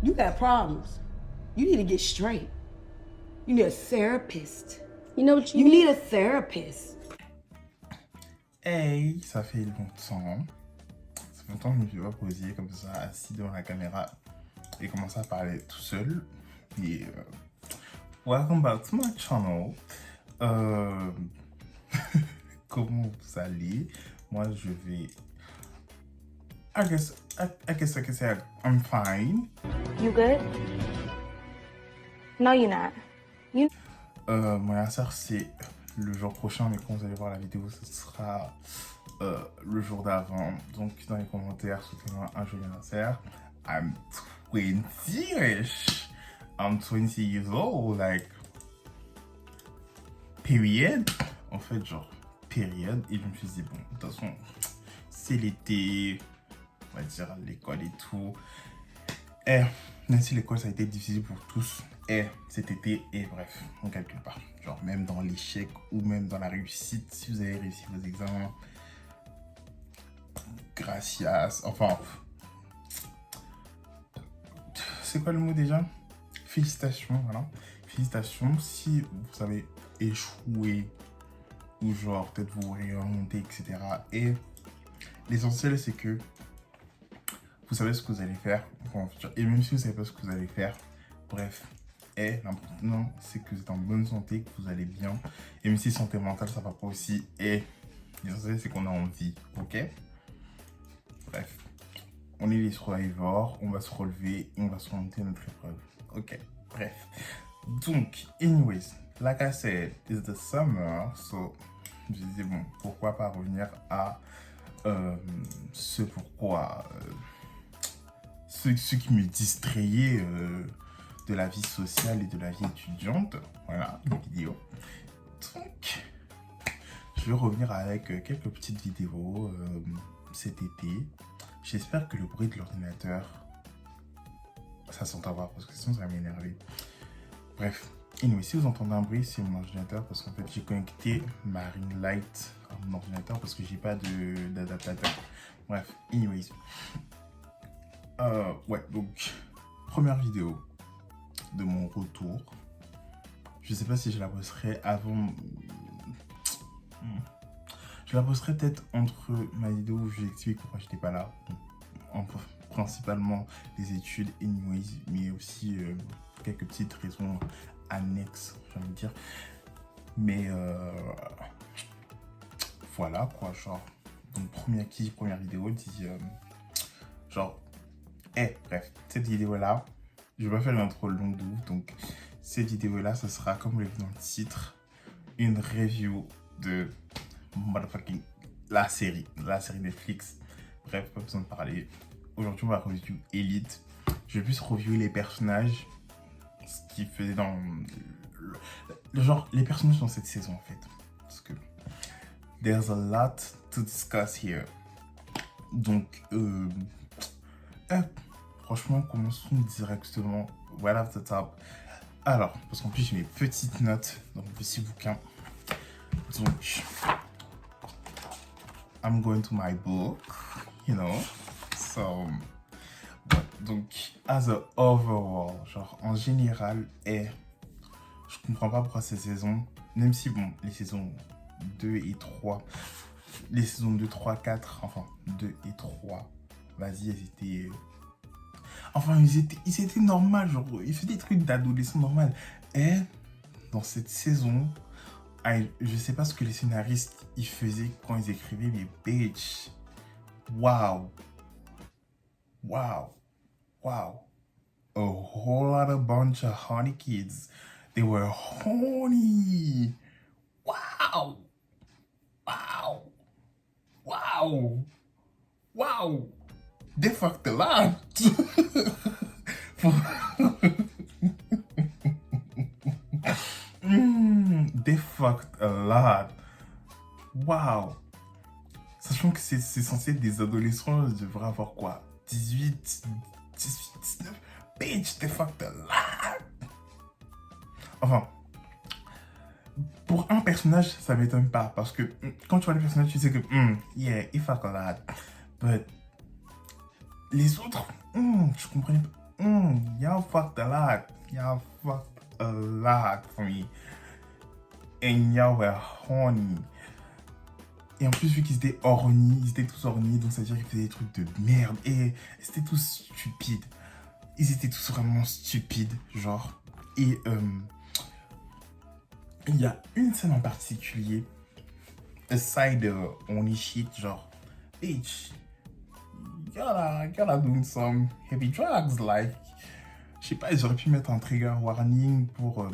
You got problems. You need to get straight. You need a therapist. You know what you need? You need a therapist. Hey, ça fait longtemps. Ça fait longtemps que je me suis pas posé comme ça, assis devant la caméra et commencé à parler tout seul. Et welcome back to my channel. Comment vous allez? Moi, je vais. I guess I can say I'm fine. You good? No, you're not. Mon anniversaire, c'est le jour prochain, mais quand vous allez voir la vidéo, ce sera le jour d'avant. Donc, dans les commentaires, souhaitez-moi un joyeux anniversaire. I'm 20-ish. I'm 20 years old, like, period. En fait, genre, période. Et je me suis dit, bon, de toute façon, c'est l'été, on va dire l'école et tout. Et même si l'école, ça a été difficile pour tous, et cet été, et bref, on ne calcule pas. Genre, même dans l'échec ou même dans la réussite, si vous avez réussi vos examens, gracias. Enfin, c'est quoi le mot déjà? Félicitations, voilà. Félicitations si vous avez échoué ou genre peut-être vous réorienter, etc. Et l'essentiel, c'est que vous savez ce que vous allez faire. Et même si vous ne savez pas ce que vous allez faire, bref. Et l'important, c'est que vous êtes en bonne santé, que vous allez bien. Et même si santé mentale, ça va pas aussi. Et l'essentiel, c'est qu'on a envie, ok? Bref. On est les survivors, on va se relever et on va surmonter notre épreuve. Ok, bref. Donc, anyways, like I said, it's the summer, so je disais, bon, pourquoi pas revenir à ce qui me distrayait de la vie sociale et de la vie étudiante. Voilà, une vidéo. Donc, je vais revenir avec quelques petites vidéos cet été. J'espère que le bruit de l'ordinateur, ça s'entendra parce que sinon ça va m'énerver. Bref, anyway, si vous entendez un bruit, c'est mon ordinateur parce qu'en fait j'ai connecté ma ring light à mon ordinateur parce que j'ai pas d'adaptateur. Bref, anyways. Ouais, donc, première vidéo de mon retour. Je sais pas si je la posterai avant. Je la posterai peut-être entre ma vidéo où je explique pourquoi j'étais pas là. Principalement les études, anyways, mais aussi quelques petites raisons annexes, j'ai envie de dire. Mais voilà quoi, genre. Donc, première vidéo dit genre. Bref, cette vidéo-là, je vais pas faire l'intro longue de ouf, donc cette vidéo-là, ce sera, comme vous l'avez vu dans le titre, une review de motherfucking la série Netflix. Bref, pas besoin de parler. Aujourd'hui, on va review Elite. Je vais plus review les personnages, ce qui faisait dans le genre, les personnages dans cette saison en fait. Parce que there's a lot to discuss here. Donc, franchement, commençons directement. Voilà, the top. Alors, parce qu'en plus, j'ai mes petites notes dans mon petit bouquin. Donc, I'm going to my book, you know. So, donc, as a overall, genre, en général, je comprends pas pourquoi ces saisons, même si, bon, les saisons 2 et 3, les saisons 2, 3, 4, enfin, 2 et 3, vas-y, elles étaient... Enfin, ils étaient normaux, genre, ils faisaient des trucs d'adolescents normal. Et dans cette saison, je sais pas ce que les scénaristes ils faisaient quand ils écrivaient, mais bitch, wow. A whole lot of bunch of horny kids. They were horny. Wow. They fucked a lot. They fucked a lot. Wow. Sachant que c'est censé être des adolescents, je devrais avoir quoi? 18, 19. Bitch, they fucked a lot. Enfin, pour un personnage, ça m'étonne pas. Parce que quand tu vois les personnages, tu sais que, yeah, he fucked a lot. But les autres, je comprenais pas. y'all fucked a lot. Y'all fucked a lot for me. And y'all were horny. Et en plus, vu qu'ils étaient horny, ils étaient tous horny, donc ça veut dire qu'ils faisaient des trucs de merde. Et c'était tous stupides. Ils étaient tous vraiment stupides, genre. Et il y a une scène en particulier, aside horny shit, genre, bitch, y'all are doing some heavy drugs, like, je sais pas, ils auraient pu mettre un trigger warning pour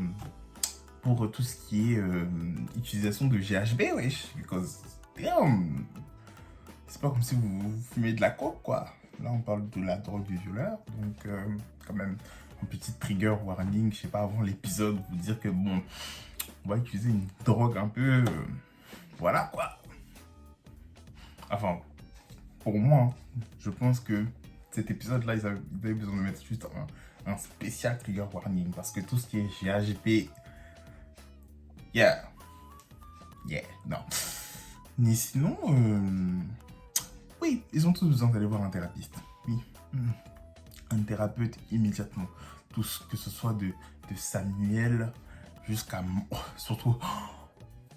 tout ce qui est utilisation de GHB, wesh, because, damn, c'est pas comme si vous fumez de la coke, quoi. Là, on parle de la drogue du violeur, donc quand même, un petit trigger warning, je sais pas, avant l'épisode, vous dire que, bon, on va utiliser une drogue un peu, voilà, quoi. Enfin, pour moi, je pense que cet épisode-là, ils avaient besoin de mettre juste un spécial trigger warning, parce que tout ce qui est GHB, non. Mais sinon, oui, ils ont tous besoin d'aller voir un thérapeute. Oui, un thérapeute immédiatement. Tous, que ce soit de Samuel jusqu'à, surtout,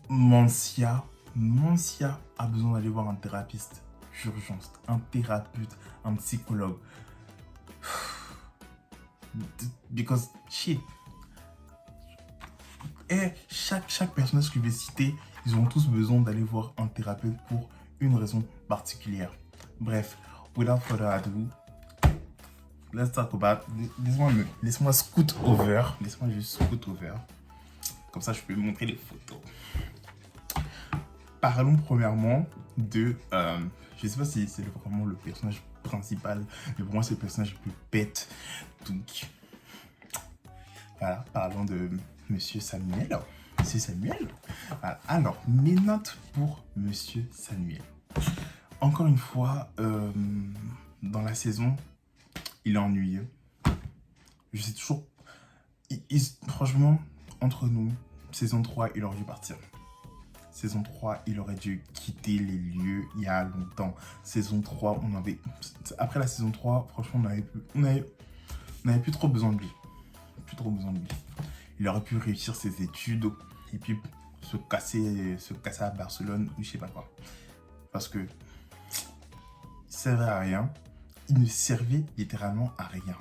Mancia. Mancia a besoin d'aller voir un thérapeute d'urgence, un thérapeute, un psychologue. Because, shit. Et chaque personnage que je vais citer, ils ont tous besoin d'aller voir un thérapeute pour une raison particulière. Bref, without further ado, let's talk about... Laisse-moi scoot over. Laisse-moi juste scoot over. Comme ça, je peux montrer les photos. Parlons premièrement de... je sais pas si c'est vraiment le personnage principal, mais pour moi, c'est le personnage le plus bête. Donc, voilà, parlons de Monsieur Samuel. Monsieur Samuel. Voilà. Alors, mes notes pour Monsieur Samuel. Encore une fois, dans la saison, il est ennuyeux. Je sais toujours... franchement, entre nous, saison 3, il aurait dû partir. Saison 3, il aurait dû quitter les lieux il y a longtemps. Saison 3, on avait... Après la saison 3, franchement, on n'avait plus trop besoin de lui. Plus trop besoin de lui. Il aurait pu réussir ses études et puis se casser à Barcelone ou je sais pas quoi. Parce que il servait à rien. Il ne servait littéralement à rien.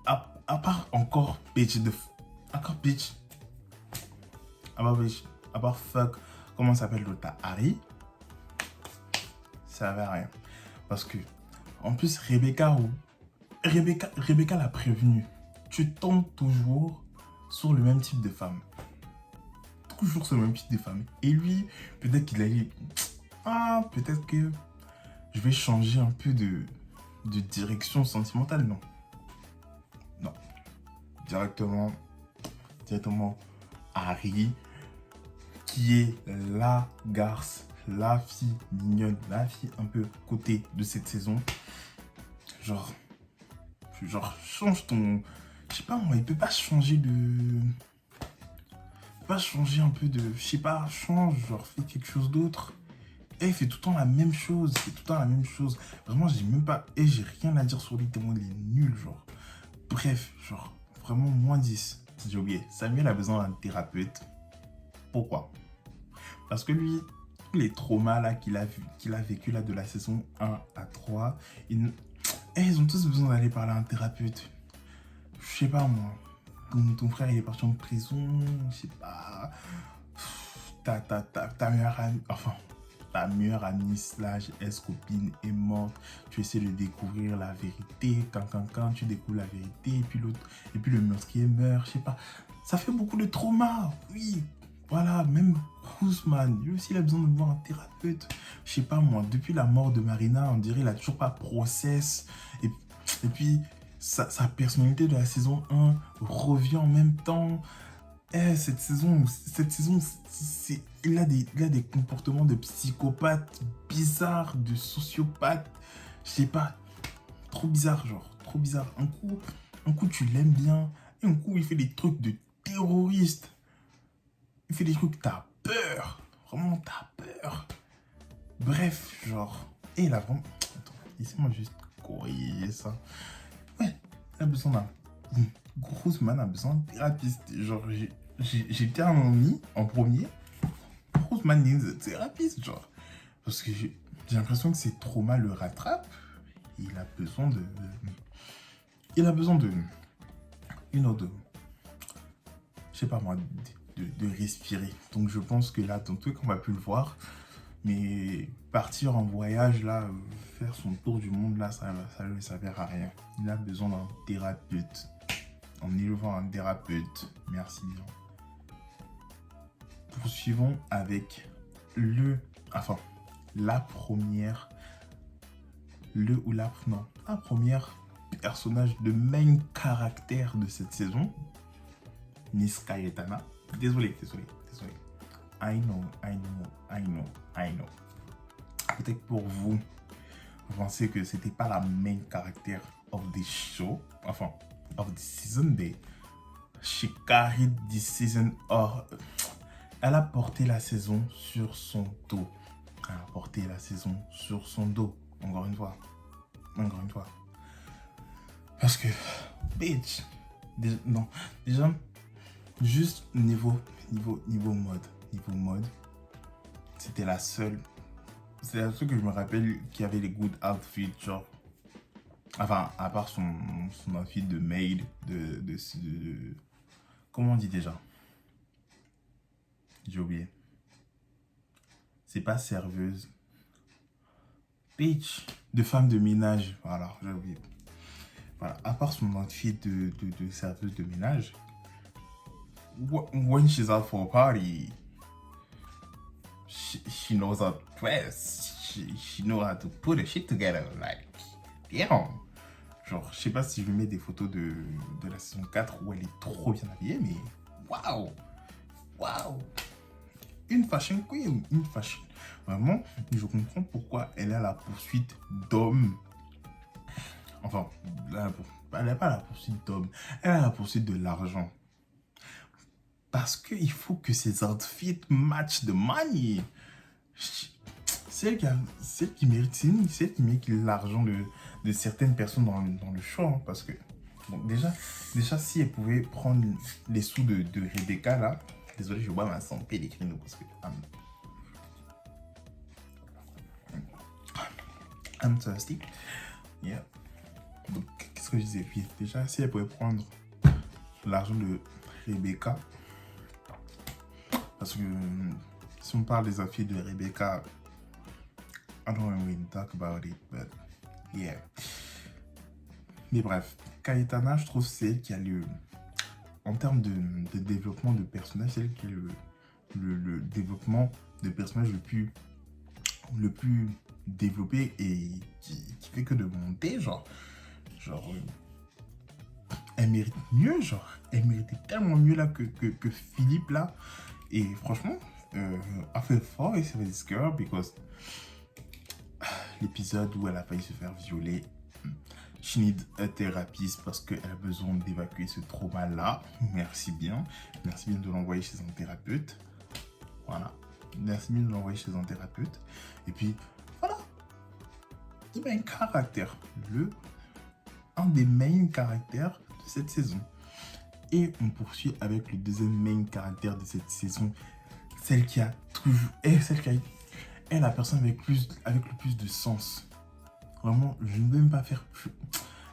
À part encore bitch de... Encore bitch. À part fuck, comment s'appelle l'autre, Harry, ça servait à rien. Parce que, en plus, Rebecca l'a prévenu. Tu tombes toujours sur le même type de femme. Toujours sur le même type de femme. Et lui, peut-être qu'il a dit, peut-être que je vais changer un peu de direction sentimentale. Non. Non. Directement, Harry, qui est la garce, la fille mignonne, la fille un peu côté de cette saison. Genre change ton... Je sais pas moi, il peut pas changer de... Il peut pas changer un peu de... Je sais pas, change, genre fais quelque chose d'autre. Et il fait tout le temps la même chose, Vraiment, j'ai même pas... Et j'ai rien à dire sur lui, tellement il est nul, genre. Bref, genre, vraiment moins 10. J'ai oublié, Samuel a besoin d'un thérapeute. Pourquoi ? Parce que lui, tous les traumas là qu'il a vécu là de la saison 1 à 3, ils ont tous besoin d'aller parler à un thérapeute. Je sais pas moi, ton frère il est parti en prison, je sais pas, ta meilleure amie slash ex-copine est morte, tu essaies de découvrir la vérité, quand tu découvres la vérité, et puis le meurtrier meurt, je sais pas, ça fait beaucoup de traumas, oui. Voilà, même Ousmane, lui aussi il a besoin de voir un thérapeute. Je sais pas moi, depuis la mort de Marina, on dirait il a toujours pas process. Et puis, sa personnalité de la saison 1 revient en même temps. Cette saison, il a des comportements de psychopathe bizarres, de sociopathe. Je sais pas, trop bizarre, genre, trop bizarre. Un coup tu l'aimes bien, et un coup il fait des trucs de terroriste. Il fait des trucs, t'as peur. Vraiment, t'as peur. Bref, genre... Et là, vraiment... Attends, laissez-moi juste corriger ça. Ouais, a besoin d'un... Grossman a besoin d'un thérapeute. Genre, j'ai tellement mis en premier. Grossman needs a thérapeute, genre. Parce que j'ai l'impression que ses traumas le rattrapent. Il a besoin de... Il a besoin de... Je sais pas moi, de respirer. Donc je pense que là, dans tout cas, on va plus le voir. Mais partir en voyage, là, faire son tour du monde, là, ça ne lui servira à rien. Il a besoin d'un thérapeute. En élevant un thérapeute. Merci bien. Poursuivons avec la première personnage de main caractère de cette saison, Miss Cayetana. Désolé. I know. Peut-être pour vous pensez que c'était pas la main caractère of the show, enfin, of the season, mais she carried this season, or elle a porté la saison sur son dos. Encore une fois. Parce que, bitch, déjà, juste niveau mode, c'était la seule que je me rappelle qui avait les good outfits, genre, enfin, à part son outfit de maid, de comment on dit déjà? J'ai oublié. C'est pas serveuse. Bitch, de femme de ménage, voilà, j'ai oublié. Voilà, à part son outfit de serveuse de ménage, when she's out for a party, she knows how to dress, she knows how to put a shit together, like, damn. Genre, je sais pas si je mets des photos de la saison 4 où elle est trop bien habillée, mais waouh. Une fashion queen, Vraiment, je comprends pourquoi elle est à la poursuite d'hommes. Enfin, elle n'est pas à la poursuite d'hommes, elle est à la poursuite de l'argent. Parce qu'il faut que ses outfits matchent the money. Celle qui mérite l'argent de certaines personnes dans le show. Hein, parce que, bon, déjà, si elle pouvait prendre les sous de Rebecca, là, désolé, je bois ma santé des créneaux parce que I'm thirsty. Yeah. Donc, qu'est-ce que je disais? Puis, déjà, si elle pouvait prendre l'argent de Rebecca, parce que si on parle des outfits de Rebecca, I don't want to talk about it, but yeah. Mais bref, Cayetana, je trouve c'est elle qui a en termes de développement de personnage, c'est elle qui a le développement de personnage le plus développé et qui fait que de monter, genre elle mérite mieux, elle méritait tellement mieux là que Philippe là, et franchement I feel sorry for this girl because l'épisode où elle a failli se faire violer, she need a therapist parce qu'elle a besoin d'évacuer ce trauma là. Merci bien de l'envoyer chez un thérapeute. Voilà, merci bien de l'envoyer chez un thérapeute. Et puis voilà, il a un caractère, un des main caractères de cette saison. Et on poursuit avec le deuxième main caractère de cette saison, celle qui a toujours, est la personne avec le plus de sens. Vraiment, je ne veux même pas faire plus.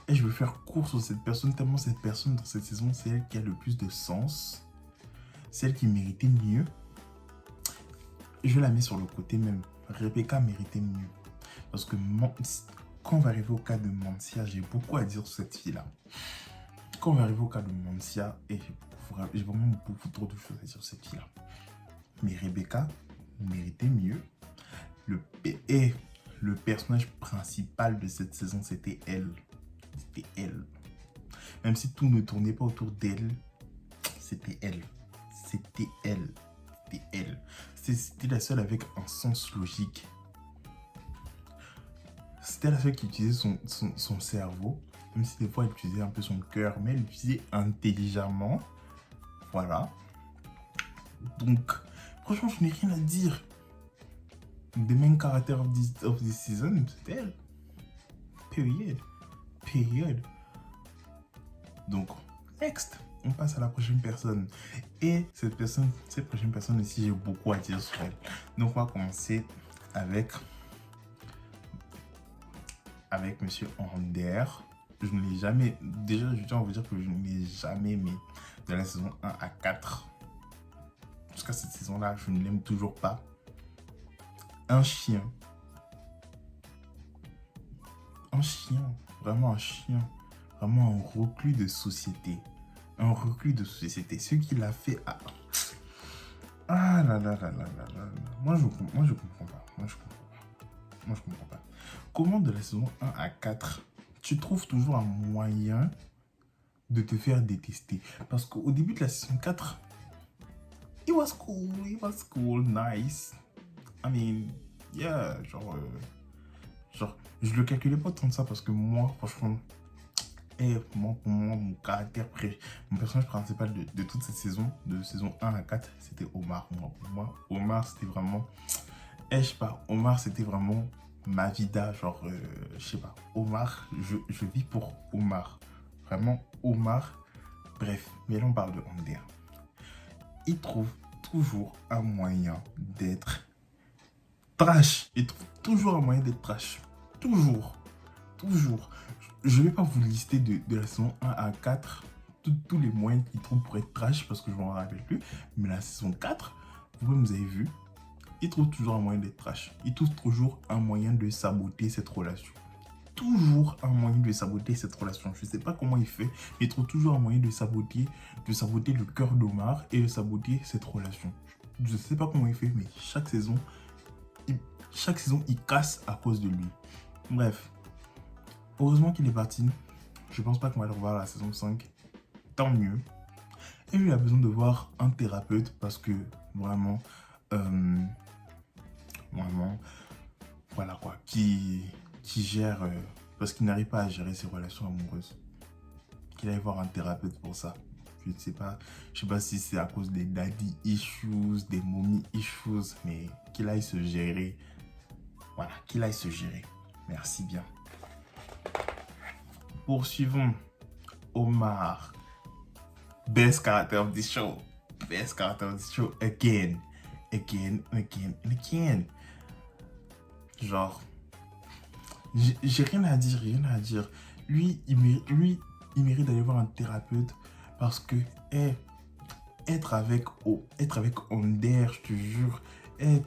Et je veux faire court sur cette personne, tellement cette personne dans cette saison, c'est elle qui a le plus de sens. Celle qui méritait mieux. Je la mets sur le côté même. Rebecca méritait mieux. Parce que quand on va arriver au cas de Mancia, j'ai beaucoup à dire sur cette fille-là. Quand on va arriver au cas de Mancia, j'ai vraiment beaucoup trop de choses à dire sur cette fille-là. Mais Rebecca méritait mieux. Le personnage principal de cette saison, c'était elle. Même si tout ne tournait pas autour d'elle, c'était elle. C'était la seule avec un sens logique. C'était la seule qui utilisait son cerveau. Même si des fois elle utilisait un peu son cœur, mais elle l'utilisait intelligemment. Voilà. Donc, franchement, je n'ai rien à dire. The main character of this season, c'était elle. Period. Donc, next, on passe à la prochaine personne. Et cette prochaine personne aussi, j'ai beaucoup à dire sur elle. Donc, on va commencer avec Monsieur Ander. Je ne l'ai jamais, déjà, je tiens à vous dire que je ne l'ai jamais aimé de la saison 1 à 4. Jusqu'à cette saison-là, je ne l'aime toujours pas. Un chien, vraiment un chien, vraiment un reclus de société. Un reclus de société. Ce qu'il a fait à... Ah là là là là là là. Moi, je comprends pas. Moi, je comprends pas. Comment de la saison 1 à 4, tu trouves toujours un moyen de te faire détester? Parce qu'au début de la saison 4, it was cool, nice. I mean, yeah, genre, je le calculais pas tant de ça parce que moi, franchement, pour moi, mon personnage principal de toute cette saison, de saison 1 à 4, c'était Omar. Pour moi, Omar, c'était vraiment, je sais pas, Omar, c'était vraiment ma vida, genre, je sais pas, Omar, je vis pour Omar. Vraiment, Omar, bref, mais là, on parle de Ander. Il trouve toujours un moyen d'être trash. Il trouve toujours un moyen d'être trash. Toujours. Je ne vais pas vous lister de la saison 1 à 4 tous les moyens qu'il trouve pour être trash parce que je ne m'en rappelle plus. Mais la saison 4, vous avez vu, il trouve toujours un moyen d'être trash. Il trouve toujours un moyen de saboter cette relation. Toujours un moyen de saboter cette relation. Je ne sais pas comment il fait, mais il trouve toujours un moyen de saboter le cœur d'Omar et de saboter cette relation. Je ne sais pas comment il fait, mais chaque saison, il casse à cause de lui. Bref, heureusement qu'il est parti. Je pense pas qu'on va le revoir à la saison 5. Tant mieux. Et lui, il a besoin de voir un thérapeute parce que vraiment, voilà quoi, qui gère, parce qu'il n'arrive pas à gérer ses relations amoureuses. Qu'il aille voir un thérapeute pour ça. Je ne sais pas si c'est à cause des daddy issues, des mommy issues, mais qu'il aille se gérer. Voilà, qu'il aille se gérer. Merci bien. Poursuivons. Omar. Best character of this show. Best character of this show again. Genre, j'ai rien à dire. Lui, il mérite d'aller voir un thérapeute parce que être avec Ander, je te jure, il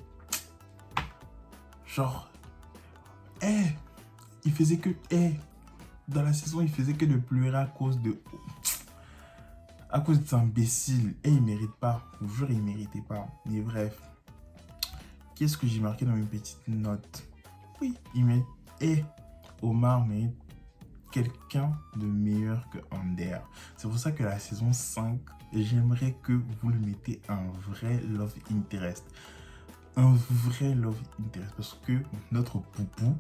faisait que dans la saison, il faisait que de pleurer à cause de cet imbécile. Il mérite pas, je vous jure, il méritait pas. Mais bref, qu'est-ce que j'ai marqué dans mes petites notes? Oui, il mérite. Omar mérite quelqu'un de meilleur que Ander. C'est pour ça que la saison 5, j'aimerais que vous le mettez un vrai love interest. Un vrai love interest. Parce que notre poupou,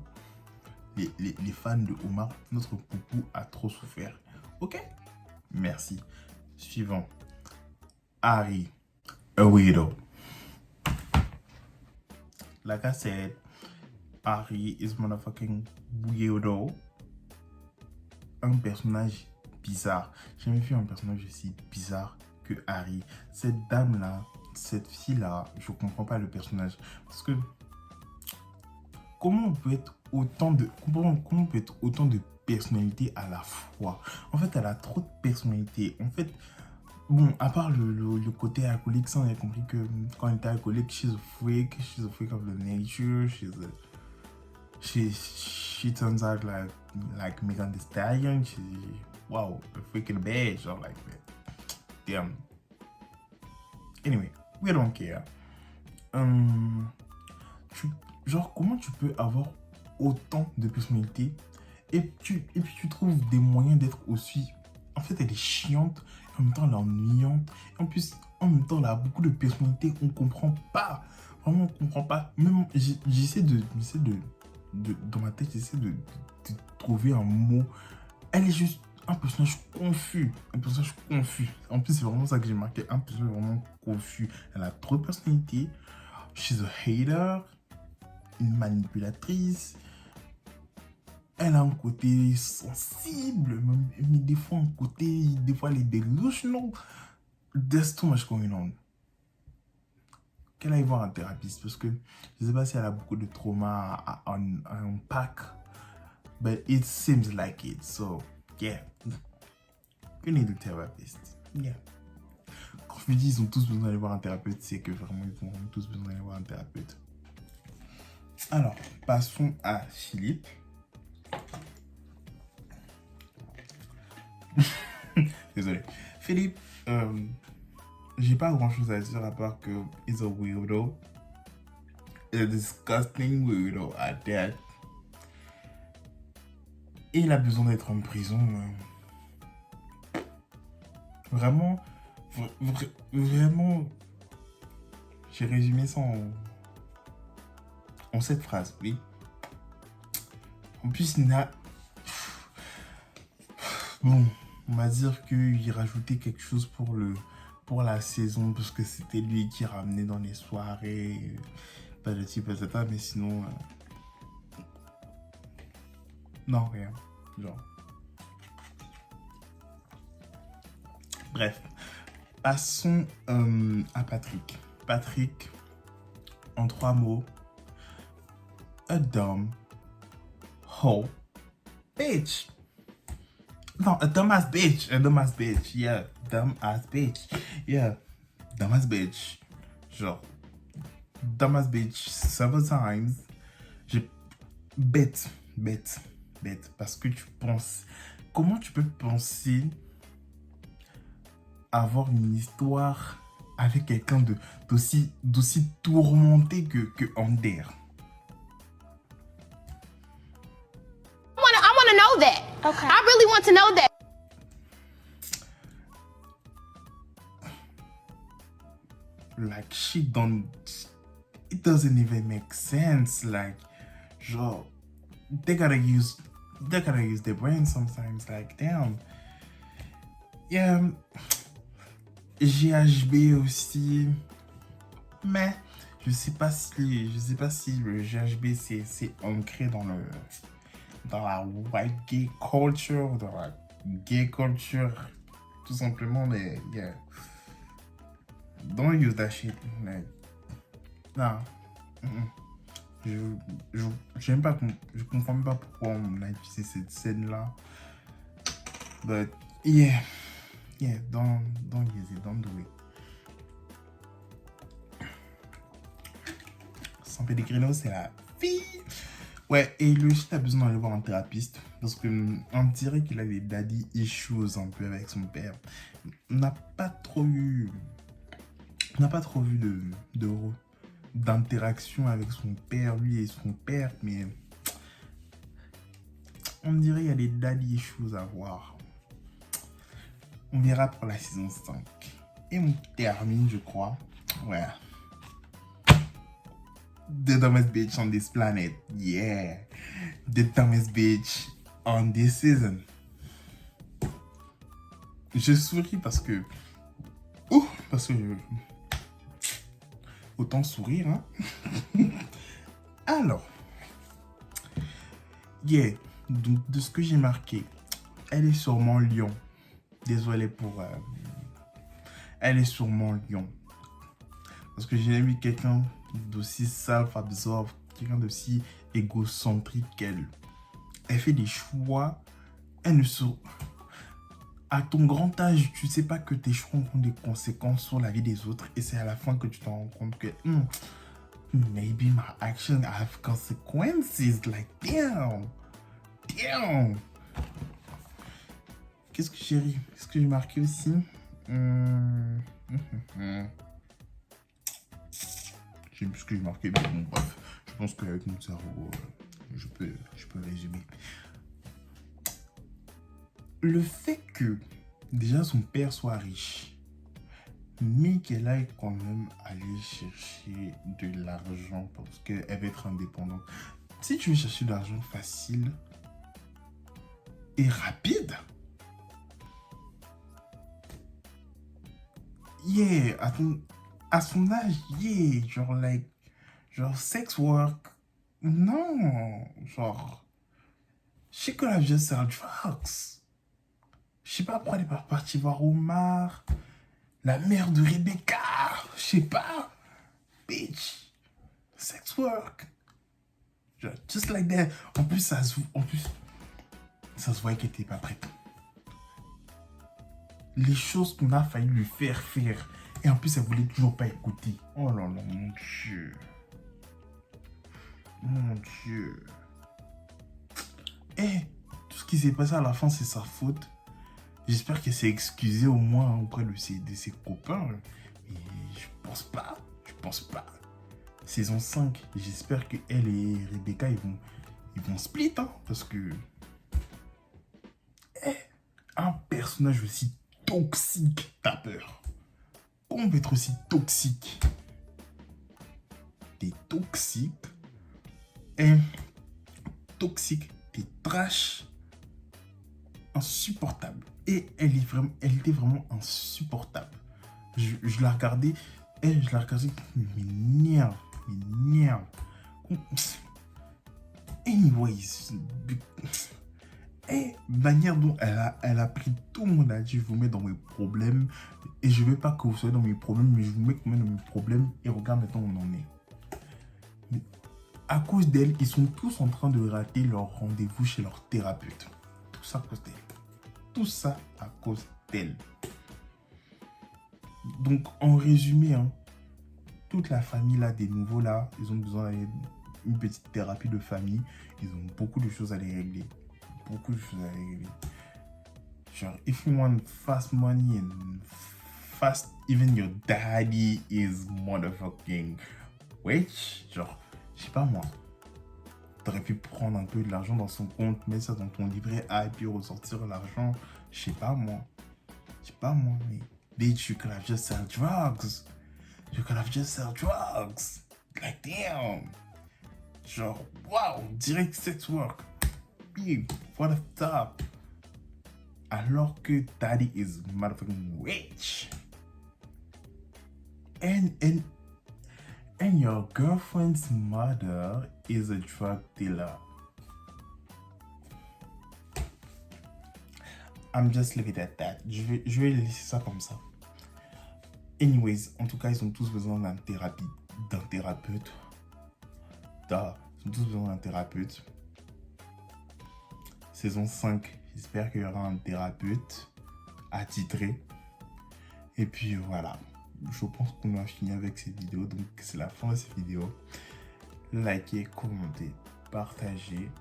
les fans de Omar, notre poupou a trop souffert. Ok? Merci. Suivant. Harry, a weirdo. Like I said, Harry is motherfucking weirdo. Un personnage bizarre. J'ai jamais vu un personnage aussi bizarre que Harry. Cette dame-là, cette fille-là, je comprends pas le personnage. Parce que comment on peut être autant de personnalités à la fois? En fait, elle a trop de personnalités. En fait, bon, à part le côté alcoolique, ça on a compris que quand elle était alcoolique, she's a freak of the nature, she turns out like Megan Thee Stallion, wow, a freaking bad, genre like that. Damn. Anyway, we don't care. Genre, comment tu peux avoir autant de personnalités et puis tu trouves des moyens d'être aussi... En fait, elle est chiante, en même temps elle est ennuyante, en même temps elle a beaucoup de personnalités, on comprend pas. Vraiment, on comprend pas. Même, dans ma tête, j'essaie de trouver un mot. Elle est juste un personnage confus. En plus, c'est vraiment ça que j'ai marqué. Un personnage vraiment confus. Elle a trop de personnalités. She's a hater. Une manipulatrice. elle a un côté sensible, mais des fois un côté, des fois elle est delusional. There's too much going on. Qu'elle aille voir un thérapeute parce que je ne sais pas si elle a beaucoup de trauma à unpack, but it seems like it. So, yeah, you need a therapist. Yeah. Quand je me dis ils ont tous besoin d'aller voir un thérapeute, c'est que vraiment ils ont tous besoin d'aller voir un thérapeute. Alors, passons à Philippe. Désolé. Philippe, j'ai pas grand chose à dire à part que he's a weirdo. A disgusting weirdo at that. Et il a besoin d'être en prison. Vraiment, vraiment, j'ai résumé ça en cette phrase, oui. En plus, bon, on va dire qu'il rajoutait quelque chose pour la saison, parce que c'était lui qui ramenait dans les soirées, pas de type, etc. Mais sinon, non, rien, genre. Bref, passons à Patrick. Patrick, en 3 mots, a dumb hoe bitch. Non, a dumbass bitch. A dumbass bitch. Yeah, dumbass bitch. Yeah, dumbass bitch. Genre, dumbass bitch several times. Bête. Parce que tu penses... Comment tu peux penser avoir une histoire avec quelqu'un d'aussi tourmenté que Ander? I want to know that. Okay. I really want to know that. Like, it doesn't even make sense. Like, genre, they gotta use their brain sometimes. Like, damn. Yeah. GHB aussi. Mais, je sais pas si le GHB c'est ancré dans la white gay culture, dans la gay culture, tout simplement, mais yeah. Don't use that shit. Like, non. J'aime pas, je comprends même pas pourquoi on a utilisé cette scène-là. But, yeah, don't use it, don't do it. San Pellegrino, c'est la fille. Ouais, et lui aussi, t'as besoin d'aller voir un thérapeute. Parce qu'on dirait qu'il a des daddy issues un peu avec son père. On n'a pas trop vu d'interaction avec son père, lui et son père, mais on dirait qu'il y a des daddy issues à voir. On verra pour la saison 5. Et on termine, je crois. Ouais. The dumbest bitch on this planet. Yeah. The dumbest bitch on this season. Je souris parce que... Autant sourire, hein. Alors. Yeah. Donc, de ce que j'ai marqué, elle est sûrement lion. Désolé pour... Elle est sûrement lion. Parce que j'ai vu quelqu'un d'aussi self-absorbed, quelqu'un d'aussi égocentrique qu'elle. Elle fait des choix. Elle ne se... À ton grand âge, tu sais pas que tes choix ont des conséquences sur la vie des autres. Et c'est à la fin que tu t'en rends compte que... maybe my actions have consequences. Like, damn. Qu'est-ce que j'ai ri? Qu'est-ce que j'ai marqué aussi? Je sais plus ce que j'ai marqué, mais bon, bref. Je pense qu'avec mon cerveau, je peux résumer. Le fait que, déjà, son père soit riche, mais qu'elle aille quand même aller chercher de l'argent parce qu'elle veut être indépendante. Si tu veux chercher de l'argent facile et rapide, yeah, à son âge, yeah, genre sex work, non, genre, She could have just sell drugs. Je sais pas pourquoi elle est pas partie voir Omar, la mère de Rebecca. Je sais pas. Bitch. Sex work. Just like that. En plus, ça se voyait qu'elle était pas prête. Les choses qu'on a failli lui faire faire. Et en plus, elle voulait toujours pas écouter. Oh là là, mon Dieu. Mon Dieu. Eh, tout ce qui s'est passé à la fin, c'est sa faute. J'espère qu'elle s'est excusée au moins auprès de ses copains. Mais je pense pas. Saison 5, j'espère que elle et Rebecca, ils vont split. Hein, parce que... un personnage aussi toxique, t'as peur. Comment on peut être aussi toxique? T'es toxique. T'es trash. Insupportable. Et elle était vraiment insupportable. Je la regardais. Je la regardais. M'énerve. Anyways. Manière dont elle a pris tout mon âge, je vous mets dans mes problèmes. Et je veux pas que vous soyez dans mes problèmes, mais je vous mets quand même dans mes problèmes. Et regarde maintenant où on en est. Mais à cause d'elle, ils sont tous en train de rater leur rendez-vous chez leur thérapeute. Tout ça à cause d'elle. Tout ça à cause d'elle. Donc, en résumé, hein, toute la famille là, des nouveaux là, ils ont besoin d'une petite thérapie de famille. Ils ont beaucoup de choses à les régler. Genre, if you want fast money and fast, even your daddy is motherfucking rich. Genre, je sais pas moi. T'aurais pu prendre un peu de l'argent dans son compte, mettre ça dans ton livret A et puis ressortir l'argent. Je sais pas moi. Mais bitch, you could have just sell drugs. Like damn. Genre, wow, direct sex work. Big, what the top. Alors que daddy is motherfucking rich. And your girlfriend's mother is a drug dealer. I'm just leave it at that. Je vais laisser ça comme ça. Anyways, en tout cas, ils ont tous besoin d'un thérapeute. Ils ont tous besoin d'un thérapeute. Saison 5, j'espère qu'il y aura un thérapeute attitré. Et puis voilà. Je pense qu'on a fini avec cette vidéo. Donc c'est la fin de cette vidéo. Likez, commentez, partagez.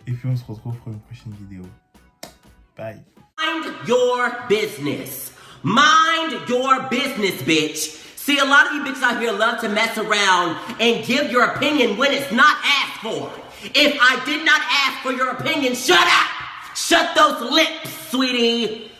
Et puis on se retrouve pour une prochaine vidéo. Bye. Mind your business. Mind your business, bitch. See, a lot of you bitches out here love to mess around and give your opinion when it's not asked for. If I did not ask for your opinion, shut up! Shut those lips, sweetie!